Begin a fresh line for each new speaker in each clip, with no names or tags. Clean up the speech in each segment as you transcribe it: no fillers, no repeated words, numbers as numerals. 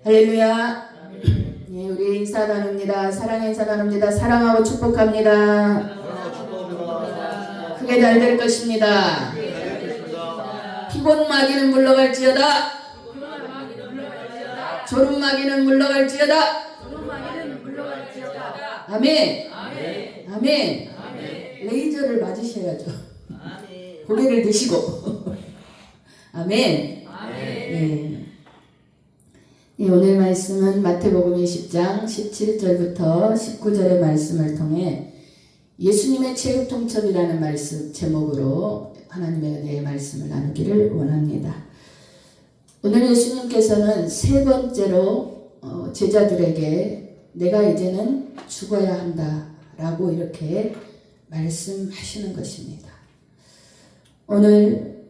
할렐루야. 예, 우리 인사 나눕니다. 사랑의 인사 나눕니다. 사랑하고 축복합니다. 크게 잘 될 것입니다. 피곤 마귀는 물러갈지어다. 졸음 마귀는 물러갈지어다. 아멘. 아멘. 레이저를 맞으셔야죠. 고개를 드시고. 아멘. 예. 예, 오늘 말씀은 마태복음 20장 17절부터 19절의 말씀을 통해 예수님의 체육통첩이라는 말씀 제목으로 하나님의 은혜의 말씀을 나누기를 원합니다. 오늘 예수님께서는 세 번째로 제자들에게 내가 이제는 죽어야 한다 라고 이렇게 말씀하시는 것입니다. 오늘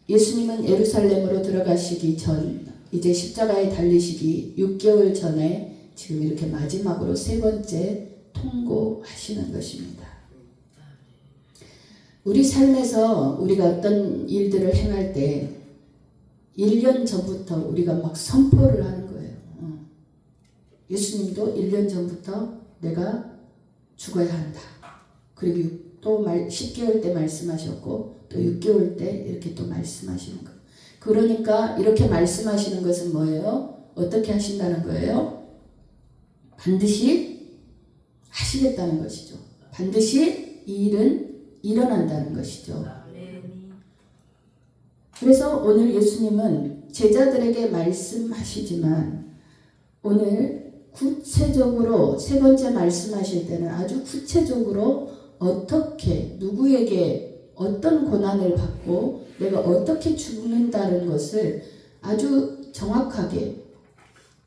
예수님은 예루살렘으로 들어가시기 전 이제 십자가에 달리시기 6개월 전에 지금 이렇게 마지막으로 세 번째 통고하시는 것입니다. 우리 삶에서 우리가 어떤 일들을 행할 때 1년 전부터 우리가 막 선포를 하는 거예요. 예수님도 1년 전부터 내가 죽어야 한다. 그리고 또 10개월 때 말씀하셨고 또 6개월 때 이렇게 또 말씀하시는 거예요. 그러니까 이렇게 말씀하시는 것은 뭐예요? 어떻게 하신다는 거예요? 반드시 하시겠다는 것이죠. 반드시 이 일은 일어난다는 것이죠. 그래서 오늘 예수님은 제자들에게 말씀하시지만 오늘 구체적으로 세 번째 말씀하실 때는 아주 구체적으로 어떻게 누구에게 어떤 고난을 받고 내가 어떻게 죽는다는 것을 아주 정확하게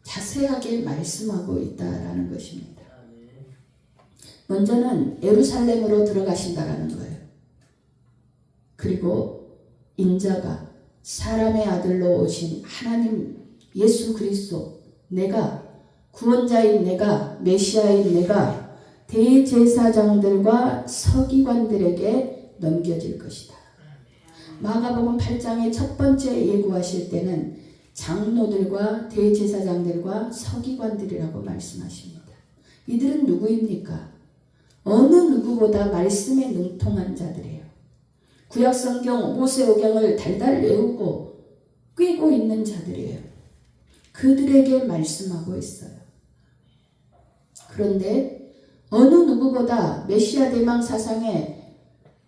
자세하게 말씀하고 있다라는 것입니다. 먼저는 예루살렘으로 들어가신다라는 거예요. 그리고 인자가 사람의 아들로 오신 하나님 예수 그리스도 내가 구원자인 내가 메시아인 내가 대제사장들과 서기관들에게 넘겨질 것이다. 마가복음 8장의 첫 번째 예고하실 때는 장로들과 대제사장들과 서기관들이라고 말씀하십니다. 이들은 누구입니까? 어느 누구보다 말씀에 능통한 자들이에요. 구약성경 모세오경을 달달 외우고 꿰고 있는 자들이에요. 그들에게 말씀하고 있어요. 그런데 어느 누구보다 메시아 대망 사상에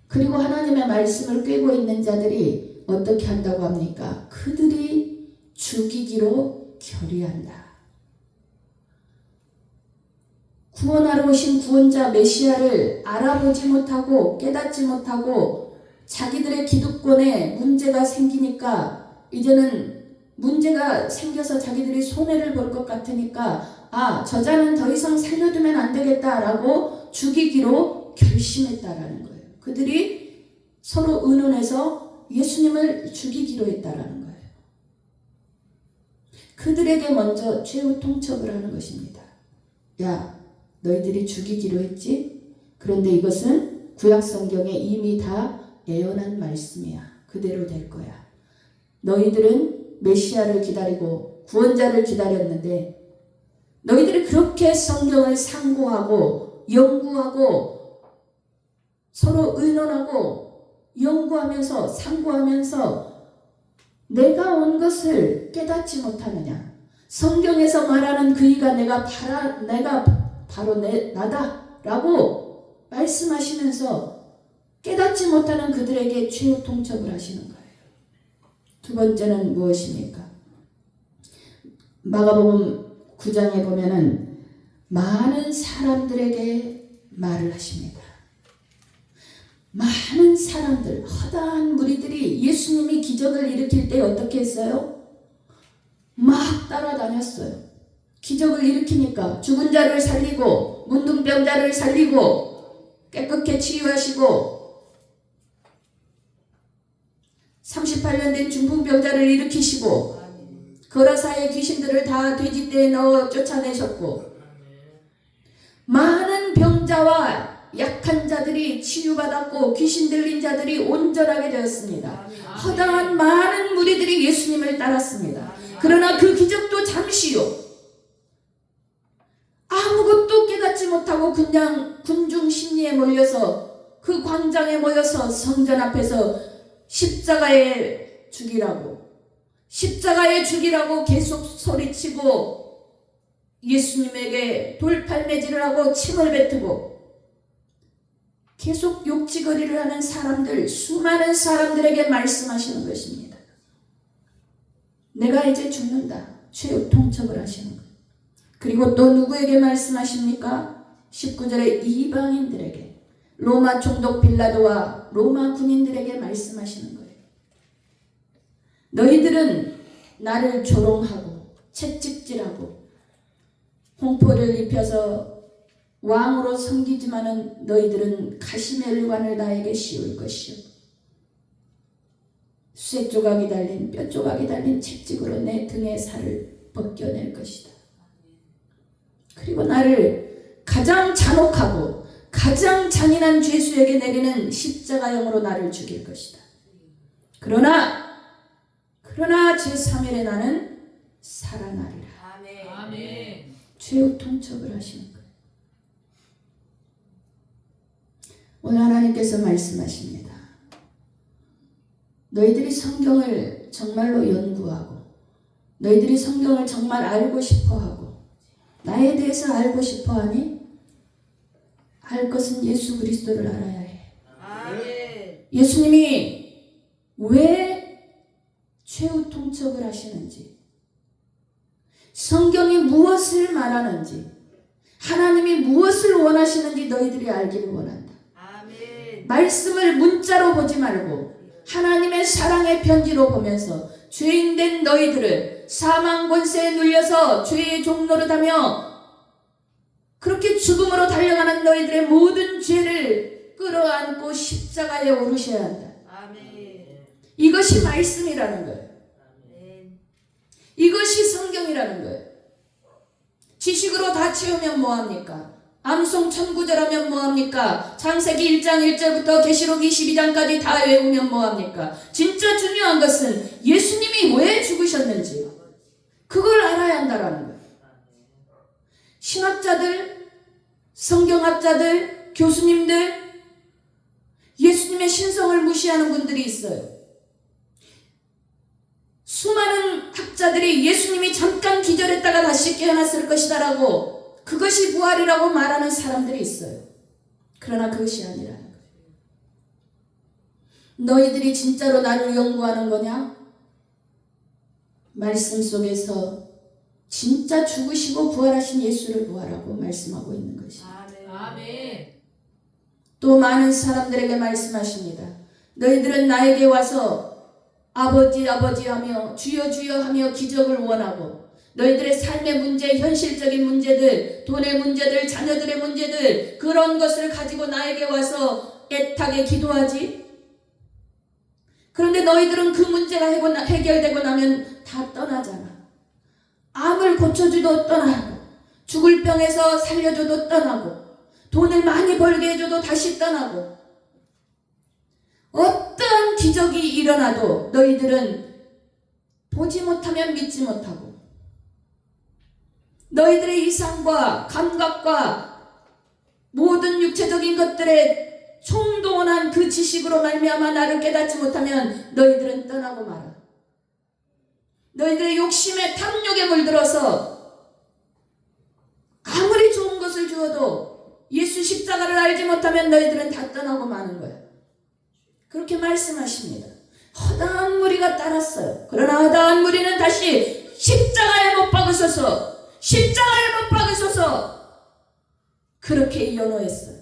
그리고 하나님의 말씀을 꿰고 있는 자들이 어떻게 한다고 합니까? 그들이 죽이기로 결의한다. 구원하러 오신 구원자 메시아를 알아보지 못하고 깨닫지 못하고 자기들의 기득권에 문제가 생기니까 이제는 문제가 생겨서 자기들이 손해를 볼 것 같으니까 저자는 더 이상 살려두면 안 되겠다라고 죽이기로 결심했다라는 거예요. 그들이 서로 의논해서 예수님을 죽이기로 했다라는 거예요. 그들에게 먼저 최후 통첩을 하는 것입니다. 야, 너희들이 죽이기로 했지? 그런데 이것은 구약 성경에 이미 다 예언한 말씀이야. 그대로 될 거야. 너희들은 메시아를 기다리고 구원자를 기다렸는데 너희들이 그렇게 성경을 상고하고 연구하고 서로 의논하고 연구하면서 상고하면서 내가 온 것을 깨닫지 못하느냐. 성경에서 말하는 그이가 내가 바로 나다라고 말씀하시면서 깨닫지 못하는 그들에게 최후 통첩을 하시는 거예요. 두 번째는 무엇입니까? 마가복음 9장에 보면은 많은 사람들에게 말을 하십니다. 많은 사람들, 허다한 무리들이 예수님이 기적을 일으킬 때 어떻게 했어요? 막 따라다녔어요. 기적을 일으키니까 죽은 자를 살리고 문둥병자를 살리고 깨끗게 치유하시고 38년 된 중풍병자를 일으키시고 거라사의 귀신들을 다 돼지떼에 넣어 쫓아내셨고 많은 병자와 약한 자들이 치유받았고 귀신 들린 자들이 온전하게 되었습니다. 허다한 많은 무리들이 예수님을 따랐습니다. 그러나 그 기적도 잠시요. 아무것도 깨닫지 못하고 그냥 군중 심리에 몰려서 그 광장에 모여서 성전 앞에서 십자가에 죽이라고 계속 소리치고 예수님에게 돌팔매질을 하고 침을 뱉고 계속 욕지거리를 하는 사람들, 수많은 사람들에게 말씀하시는 것입니다. 내가 이제 죽는다. 최후 통첩을 하시는 거예요. 그리고 또 누구에게 말씀하십니까? 19절에 이방인들에게, 로마 총독 빌라도와 로마 군인들에게 말씀하시는 거예요. 너희들은 나를 조롱하고 채찍질하고 홍포를 입혀서 왕으로 섬기지만은 너희들은 가시멜관을 나에게 씌울 것이요 쇠 조각이 달린 뼈 조각이 달린 채찍으로 내 등의 살을 벗겨낼 것이다. 그리고 나를 가장 잔혹하고 가장 잔인한 죄수에게 내리는 십자가형으로 나를 죽일 것이다. 그러나 제3일에 나는 살아나리라.
아멘.
최후 통첩을 하시는 거예요. 오늘 하나님께서 말씀하십니다. 너희들이 성경을 정말로 연구하고 너희들이 성경을 정말 알고 싶어하고 나에 대해서 알고 싶어하니 알 것은 예수 그리스도를 알아야 해.
아멘.
예수님이 왜 최후 통첩을 하시는지, 성경이 무엇을 말하는지, 하나님이 무엇을 원하시는지 너희들이 알기를 원한다.
아멘.
말씀을 문자로 보지 말고 하나님의 사랑의 편지로 보면서 죄인된 너희들을 사망 권세에 눌려서 죄의 종노릇하며 그렇게 죽음으로 달려가는 너희들의 모든 죄를 끌어안고 십자가에 오르셔야 한다.
아멘.
이것이 말씀이라는 거예요.
아멘.
이것이 성경이라는 거예요. 지식으로 다 채우면 뭐합니까? 암송 천구절하면 뭐합니까? 창세기 1장 1절부터 계시록 22장까지 다 외우면 뭐합니까? 진짜 중요한 것은 예수님이 왜 죽으셨는지 그걸 알아야 한다라는 거예요. 신학자들, 성경학자들, 교수님들, 예수님의 신성을 무시하는 분들이 있어요. 수많은 학자들이 예수님이 잠깐 기절했다가 다시 깨어났을 것이다라고, 그것이 부활이라고 말하는 사람들이 있어요. 그러나 그것이 아니라는 거예요. 너희들이 진짜로 나를 연구하는 거냐? 말씀 속에서 진짜 죽으시고 부활하신 예수를 보아라고 말씀하고 있는 것이에요.
아멘.
또 많은 사람들에게 말씀하십니다. 너희들은 나에게 와서 아버지 아버지 하며 주여 주여 하며 기적을 원하고 너희들의 삶의 문제, 현실적인 문제들, 돈의 문제들, 자녀들의 문제들, 그런 것을 가지고 나에게 와서 애타게 기도하지. 그런데 너희들은 그 문제가 해결되고 나면 다 떠나잖아. 암을 고쳐줘도 떠나고, 죽을 병에서 살려줘도 떠나고, 돈을 많이 벌게 해줘도 다시 떠나고, 어떤 기적이 일어나도 너희들은 보지 못하면 믿지 못하고, 너희들의 이상과 감각과 모든 육체적인 것들에 총동원한 그 지식으로 말미암아 나를 깨닫지 못하면 너희들은 떠나고 말아. 너희들의 욕심에 탐욕에 물들어서 아무리 좋은 것을 주어도 예수 십자가를 알지 못하면 너희들은 다 떠나고 마는 거야. 그렇게 말씀하십니다. 허다한 무리가 따랐어요. 그러나 허다한 무리는 다시 십자가에 못 박으셔서 그렇게 연호했어요.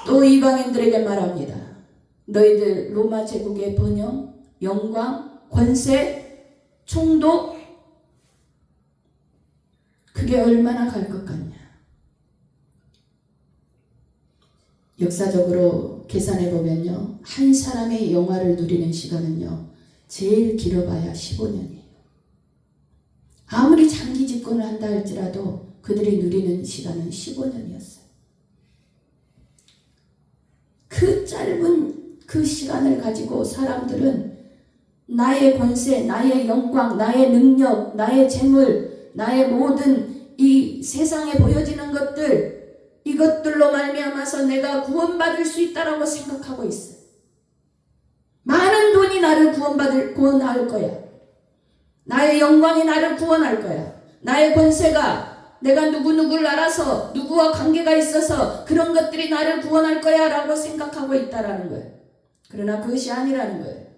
또 이방인들에게 말합니다. 너희들 로마 제국의 번영, 영광, 권세, 총독, 그게 얼마나 갈 것 같냐. 역사적으로 계산해 보면요, 한 사람의 영화를 누리는 시간은요 제일 길어봐야 15년이에요. 아무리 장기 집권을 한다 할지라도 그들이 누리는 시간은 15년이었어요. 그 짧은 그 시간을 가지고 사람들은 나의 권세, 나의 영광, 나의 능력, 나의 재물, 나의 모든 이 세상에 보여지는 것들, 이것들로 말미암아서 내가 구원받을 수 있다라고 생각하고 있어요. 많은 돈이 나를 구원할 거야. 나의 영광이 나를 구원할 거야. 나의 권세가 내가 누구누구를 알아서 누구와 관계가 있어서 그런 것들이 나를 구원할 거야 라고 생각하고 있다라는 거예요. 그러나 그것이 아니라는 거예요.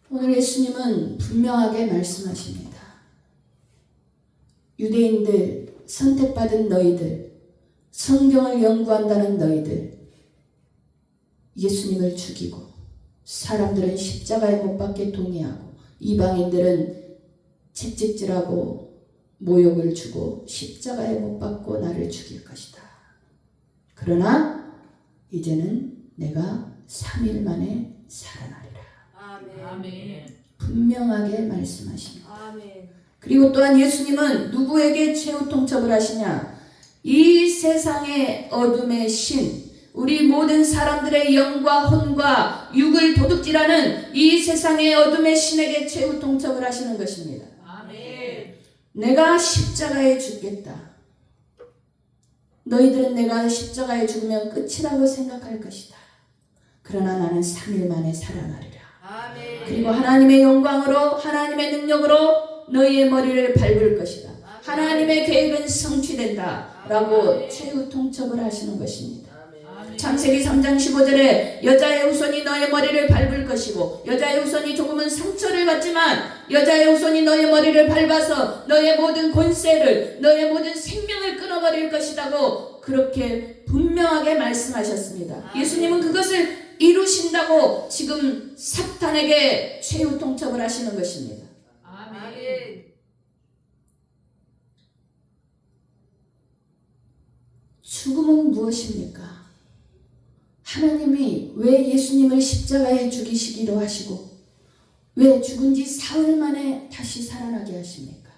오늘 예수님은 분명하게 말씀하십니다. 유대인들, 선택받은 너희들, 성경을 연구한다는 너희들, 예수님을 죽이고 사람들은 십자가에 못 박게 동의하고 이방인들은 채찍질하고 모욕을 주고 십자가에 못 박고 나를 죽일 것이다. 그러나 이제는 내가 3일 만에 살아나리라.
아멘.
분명하게 말씀하십니다.
아멘.
그리고 또한 예수님은 누구에게 최후 통첩을 하시냐? 이 세상의 어둠의 신, 우리 모든 사람들의 영과 혼과 육을 도둑질하는 이 세상의 어둠의 신에게 최후 통첩을 하시는 것입니다.
아멘.
내가 십자가에 죽겠다. 너희들은 내가 십자가에 죽으면 끝이라고 생각할 것이다. 그러나 나는 3일 만에 살아나리라.
아멘.
그리고 하나님의 영광으로, 하나님의 능력으로 너희의 머리를 밟을 것이다. 하나님의 계획은 성취된다 라고 최후 통첩을 하시는 것입니다. 창세기 3장 15절에 여자의 후손이 너의 머리를 밟을 것이고, 여자의 후손이 조금은 상처를 받지만 여자의 후손이 너의 머리를 밟아서 너의 모든 권세를, 너의 모든 생명을 끊어버릴 것이라고 그렇게 분명하게 말씀하셨습니다. 예수님은 그것을 이루신다고 지금 사탄에게 최후 통첩을 하시는 것입니다.
아멘.
죽음은 무엇입니까? 하나님이 왜 예수님을 십자가에 죽이시기로 하시고 왜 죽은 지 사흘 만에 다시 살아나게 하십니까?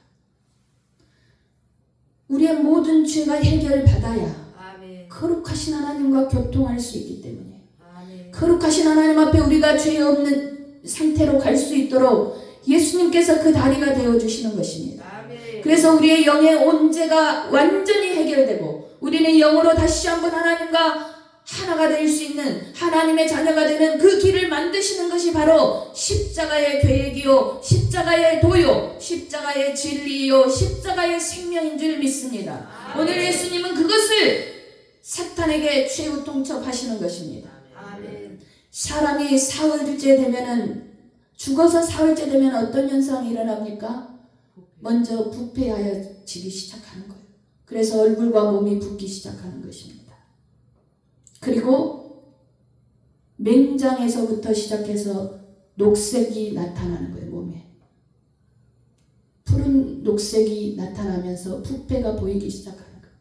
우리의 모든 죄가 해결받아야
아멘.
거룩하신 하나님과 교통할 수 있기 때문에,
아멘.
거룩하신 하나님 앞에 우리가 죄 없는 상태로 갈 수 있도록 예수님께서 그 다리가 되어주시는 것입니다.
아멘.
그래서 우리의 영의 온죄가 완전히 해결되고 우리는 영으로 다시 한번 하나님과 하나가 될 수 있는 하나님의 자녀가 되는 그 길을 만드시는 것이 바로 십자가의 계획이요, 십자가의 도요, 십자가의 진리요, 십자가의 생명인 줄 믿습니다. 오늘 예수님은 그것을 사탄에게 최후 통첩하시는 것입니다.
아멘.
사람이 사흘째 되면은, 죽어서 사흘째 되면 어떤 현상이 일어납니까? 먼저 부패하여지기 시작하는 거예요. 그래서 얼굴과 몸이 붓기 시작하는 것입니다. 그리고 맹장에서부터 시작해서 녹색이 나타나는 거예요. 몸에 푸른 녹색이 나타나면서 부패가 보이기 시작하는 거예요.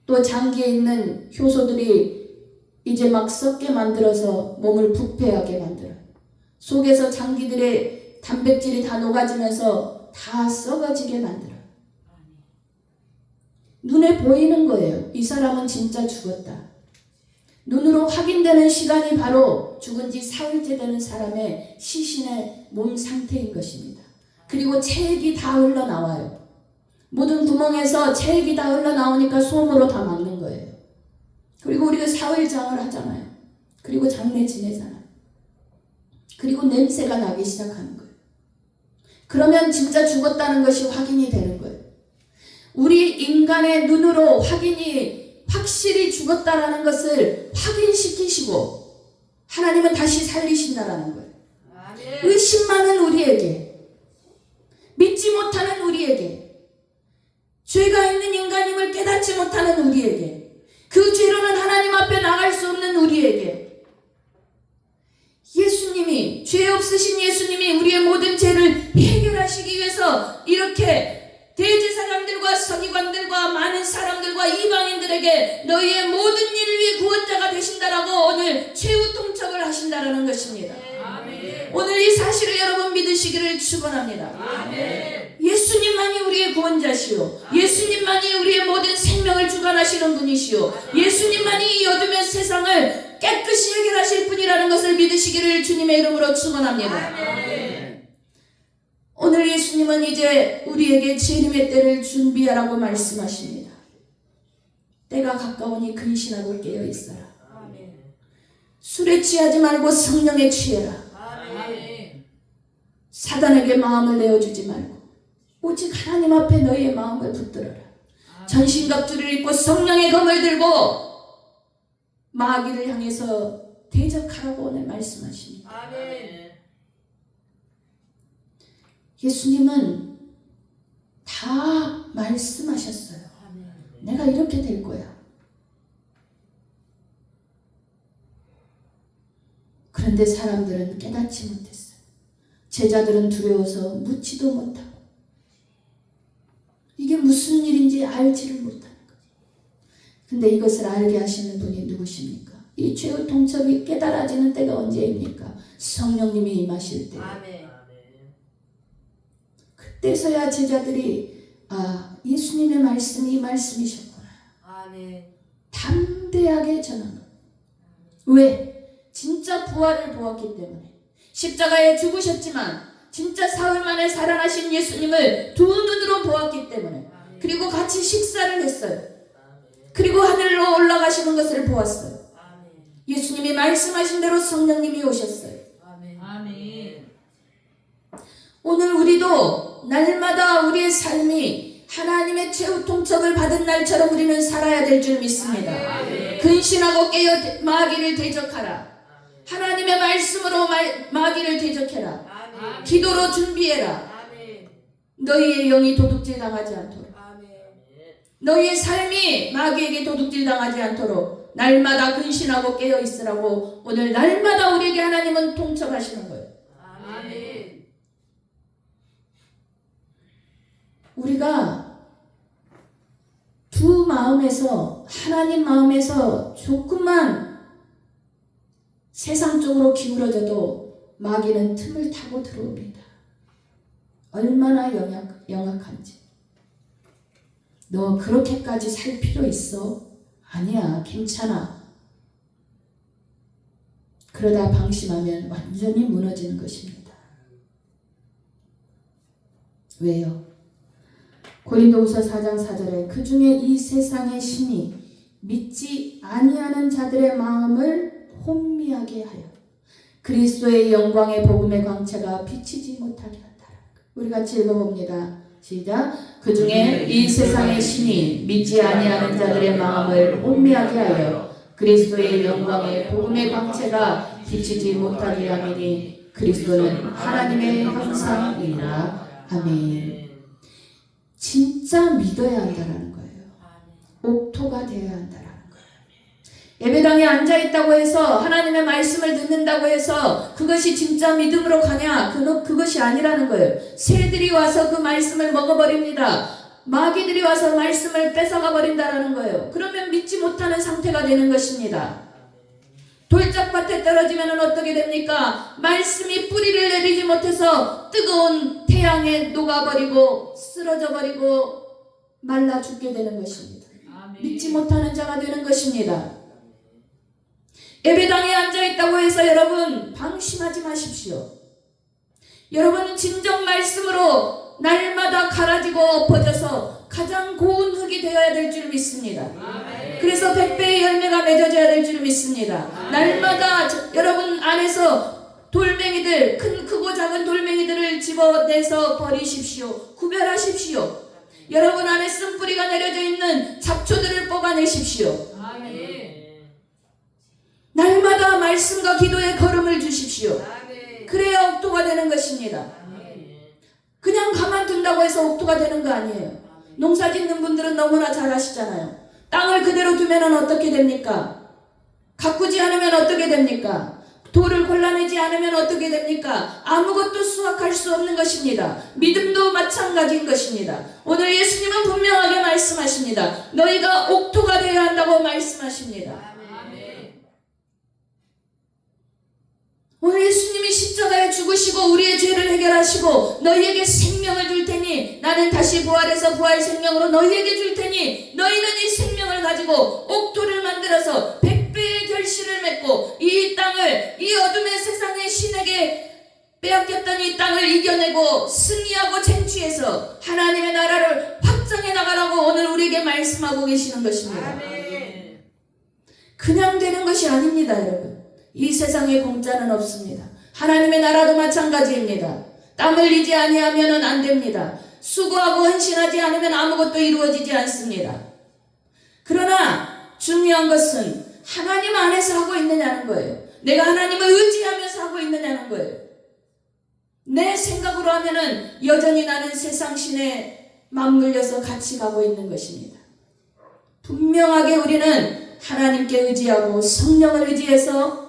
또 장기에 있는 효소들이 이제 막 썩게 만들어서 몸을 부패하게 만들어요. 속에서 장기들의 단백질이 다 녹아지면서 다 썩어지게 만들어요. 눈에 보이는 거예요. 이 사람은 진짜 죽었다. 눈으로 확인되는 시간이 바로 죽은 지 사흘째 되는 사람의 시신의 몸 상태인 것입니다. 그리고 체액이 다 흘러나와요. 모든 구멍에서 체액이 다 흘러나오니까 솜으로 다 막는 거예요. 그리고 우리가 사흘장을 하잖아요. 그리고 장례 지내잖아요. 그리고 냄새가 나기 시작하는 거예요. 그러면 진짜 죽었다는 것이 확인이 되는 거예요. 우리 인간의 눈으로 확실히 죽었다라는 것을 확인시키시고 하나님은 다시 살리신다라는 거예요.
아멘.
의심 많은 우리에게, 믿지 못하는 우리에게, 죄가 있는 인간임을 깨닫지 못하는 우리에게, 그 죄로는 하나님 앞에 나갈 수 없는 우리에게 예수님이, 죄 없으신 예수님이 우리의 모든 죄를 해결하시기 위해서 이렇게 대제사장들과 서기관들과 많은 사람들과 이방인들의 자들에게 너희의 모든 일을 위해 구원자가 되신다라고 오늘 최후 통첩을 하신다라는 것입니다.
아멘.
오늘 이 사실을 여러분 믿으시기를 축원합니다.
아멘.
예수님만이 우리의 구원자시오. 예수님만이 우리의 모든 생명을 주관하시는 분이시오. 예수님만이 이 어둠의 세상을 깨끗이 해결하실 분이라는 것을 믿으시기를 주님의 이름으로 축원합니다.
아멘.
오늘 예수님은 이제 우리에게 재림의 때를 준비하라고 말씀하십니다. 때가 가까우니 근신하고 깨어있어라.
아멘.
술에 취하지 말고 성령에 취해라.
아멘.
사단에게 마음을 내어주지 말고 오직 하나님 앞에 너희의 마음을 붙들어라. 전신갑주를 입고 성령의 검을 들고 마귀를 향해서 대적하라고 오늘 말씀하십니다.
아멘.
예수님은 다 말씀하셨어요. 내가 이렇게 될 거야. 그런데 사람들은 깨닫지 못했어요. 제자들은 두려워서 묻지도 못하고 이게 무슨 일인지 알지를 못하는 거예요. 근데 이것을 알게 하시는 분이 누구십니까? 이 최후 통첩이 깨달아지는 때가 언제입니까? 성령님이 임하실 때.
아멘.
그때서야 제자들이 예수님의 말씀이 이 말씀이셨구나.
아멘.
담대하게 전한 거예요. 왜? 진짜 부활을 보았기 때문에. 십자가에 죽으셨지만 진짜 사흘 만에 살아나신 예수님을 두 눈으로 보았기 때문에. 그리고 같이 식사를 했어요. 그리고 하늘로 올라가시는 것을 보았어요. 예수님이 말씀하신 대로 성령님이 오셨어요.
아멘. 아멘.
오늘 우리도 날마다 우리의 삶이 하나님의 최후 통첩을 받은 날처럼 우리는 살아야 될 줄 믿습니다.
아멘.
근신하고 깨어 마귀를 대적하라. 하나님의 말씀으로 마귀를 대적해라.
아멘.
기도로 준비해라.
아멘.
너희의 영이 도둑질 당하지 않도록.
아멘.
너희의 삶이 마귀에게 도둑질 당하지 않도록 날마다 근신하고 깨어 있으라고 오늘 날마다 우리에게 하나님은 통첩하시는 거예요.
아멘.
우리가 두 마음에서 하나님 마음에서 조금만 세상 쪽으로 기울어져도 마귀는 틈을 타고 들어옵니다. 얼마나 영악한지. 너 그렇게까지 살 필요 있어? 아니야, 괜찮아. 그러다 방심하면 완전히 무너지는 것입니다. 왜요? 고린도후서 4장 4절에 그 중에 이 세상의 신이 믿지 아니하는 자들의 마음을 혼미하게 하여 그리스도의 영광의 복음의 광채가 비치지 못하게 한다. 우리 같이 읽어봅니다. 시작. 그 중에 이 세상의 신이 믿지 아니하는 자들의 마음을 혼미하게 하여 그리스도의 영광의 복음의 광채가 비치지 못하게 하미니 그리스도는 하나님의 형상이라. 아멘. 진짜 믿어야 한다는 거예요. 옥토가 되어야 한다는 거예요. 예배당에 앉아있다고 해서 하나님의 말씀을 듣는다고 해서 그것이 진짜 믿음으로 가냐? 그것이 아니라는 거예요. 새들이 와서 그 말씀을 먹어버립니다. 마귀들이 와서 말씀을 뺏어가 버린다는 거예요. 그러면 믿지 못하는 상태가 되는 것입니다. 돌짝밭에 떨어지면 어떻게 됩니까? 말씀이 뿌리를 내리지 못해서 뜨거운 태양에 녹아버리고 쓰러져 버리고 말라 죽게 되는 것입니다. 믿지 못하는 자가 되는 것입니다. 예배당에 앉아있다고 해서 여러분 방심하지 마십시오. 여러분은 진정 말씀으로 날마다 갈아지고 엎어져서 가장 고운 흙이 되어야 될 줄 믿습니다. 그래서 100배의 열매가 맺어져야 될 줄 믿습니다. 날마다 여러분 안에서 돌멩이들, 크고 작은 돌멩이들을 집어내서 버리십시오. 구별하십시오. 여러분 안에 쓴뿌리가 내려져 있는 잡초들을 뽑아내십시오. 날마다 말씀과 기도에 걸음을 주십시오. 그래야 옥토가 되는 것입니다. 그냥 가만둔다고 해서 옥토가 되는 거 아니에요. 농사 짓는 분들은 너무나 잘 아시잖아요. 땅을 그대로 두면 어떻게 됩니까? 가꾸지 않으면 어떻게 됩니까? 돌을 골라내지 않으면 어떻게 됩니까? 아무것도 수확할 수 없는 것입니다. 믿음도 마찬가지인 것입니다. 오늘 예수님은 분명하게 말씀하십니다. 너희가 옥토가 되어야 한다고 말씀하십니다. 오늘 예수님이 십자가에 죽으시고 우리의 죄를 해결하시고 너희에게 생명을 줄 테니 나는 다시 부활해서 부활 생명으로 너희에게 줄 테니 너희는 이 생명을 가지고 옥토를 만들어서 100배의 결실을 맺고 이 땅을 이 어둠의 세상의 신에게 빼앗겼던 이 땅을 이겨내고 승리하고 쟁취해서 하나님의 나라를 확장해 나가라고 오늘 우리에게 말씀하고 계시는 것입니다. 그냥 되는 것이 아닙니다, 여러분. 이 세상에 공짜는 없습니다. 하나님의 나라도 마찬가지입니다. 땀 흘리지 아니하면 안 됩니다. 수고하고 헌신하지 않으면 아무것도 이루어지지 않습니다. 그러나 중요한 것은 하나님 안에서 하고 있느냐는 거예요. 내가 하나님을 의지하면서 하고 있느냐는 거예요. 내 생각으로 하면은 여전히 나는 세상 신에 맞물려서 같이 가고 있는 것입니다. 분명하게 우리는 하나님께 의지하고 성령을 의지해서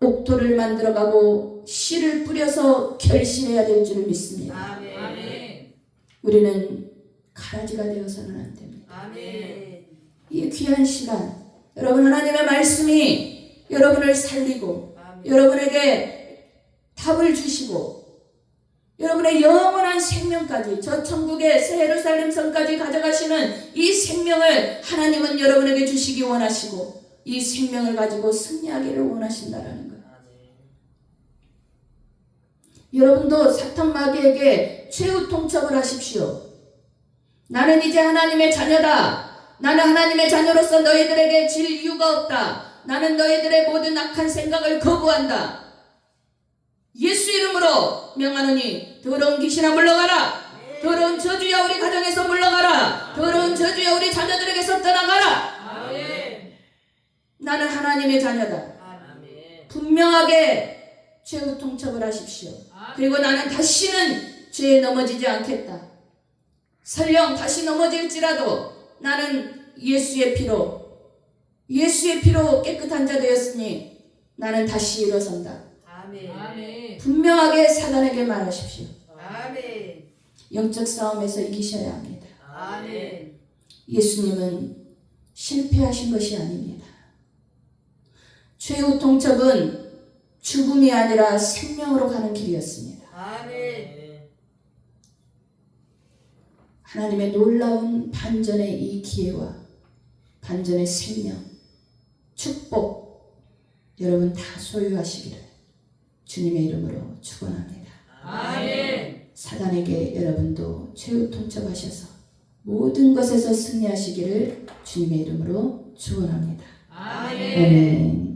옥토를 만들어가고 씨를 뿌려서 결실해야 될 줄 믿습니다.
아멘.
우리는 가라지가 되어서는 안 됩니다.
아멘.
이 귀한 시간, 여러분 하나님의 말씀이 여러분을 살리고
아멘.
여러분에게 답을 주시고 여러분의 영원한 생명까지 저 천국의 새 예루살렘 성까지 가져가시는 이 생명을 하나님은 여러분에게 주시기 원하시고 이 생명을 가지고 승리하기를 원하신다라는 거예요. 여러분도 사탄 마귀에게 최후 통첩을 하십시오. 나는 이제 하나님의 자녀다. 나는 하나님의 자녀로서 너희들에게 질 이유가 없다. 나는 너희들의 모든 악한 생각을 거부한다. 예수 이름으로 명하노니 더러운 귀신아 물러가라. 더러운 저주야 우리 가정에서 물러가라. 더러운 저주야 우리 자녀들에게서 떠나가라. 나는 하나님의 자녀다. 분명하게 최후 통첩을 하십시오. 그리고 나는 다시는 죄에 넘어지지 않겠다. 설령 다시 넘어질지라도 나는 예수의 피로 깨끗한 자 되었으니 나는 다시 일어선다.
아멘.
분명하게 사단에게 말하십시오.
아멘.
영적 싸움에서 이기셔야 합니다.
아멘.
예수님은 실패하신 것이 아닙니다. 최후 통첩은 죽음이 아니라 생명으로 가는 길이었습니다.
아멘.
하나님의 놀라운 반전의 이 기회와 반전의 생명, 축복 여러분 다 소유하시기를 주님의 이름으로 축원합니다.
아멘.
사단에게 여러분도 최후 통첩하셔서 모든 것에서 승리하시기를 주님의 이름으로 축원합니다.
아멘.
아멘.